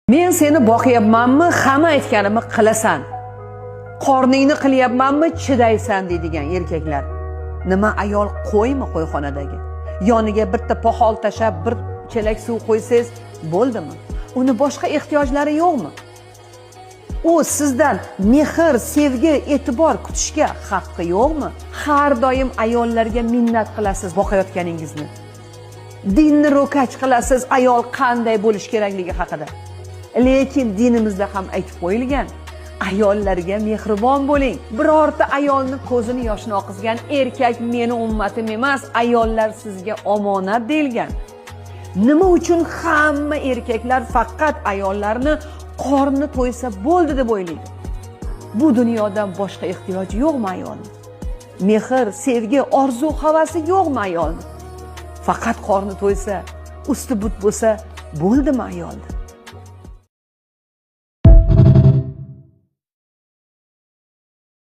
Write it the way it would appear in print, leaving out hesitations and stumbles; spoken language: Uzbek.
Men seni boqyapmanmi, hamma aytganimni qilasan. Qorningni qilyapmanmi, chidaysan deydigan erkaklar. Nima ayol qo'ymi qo'yxonadagi? Yoniga bitta poxol tashab, bir chelak suv qo'ysangiz bo'ldimi? Uni boshqa ehtiyojlari yo'qmi? U sizdan mehr, sevgi, e'tibor kutishga haqqi yo'qmi? Har doim ayollarga minnat qilasiz boqayotganingizni. Dinni ro'kach qilasiz ayol qanday bo'lish kerakligi haqida. Lekin dinimizda ham aytib qo'yilgan, ayollarga mehribon bo'ling. Birorta ayolni ko'zini yoshini oqizgan erkak meni ummatim emas, ayollar sizga omonat deyilgan. Nima uchun hamma erkaklar faqat ayollarni qorni to'ysa bo'ldi deb o'ylaydi? Bu dunyodan boshqa ehtiyoji yo'qmi ayolning? Mehr, sevgi, orzu, havasi yo'qmi ayolning? Faqat qorni to'ysa, usti but bo'lsa bo'ldimi ayolda?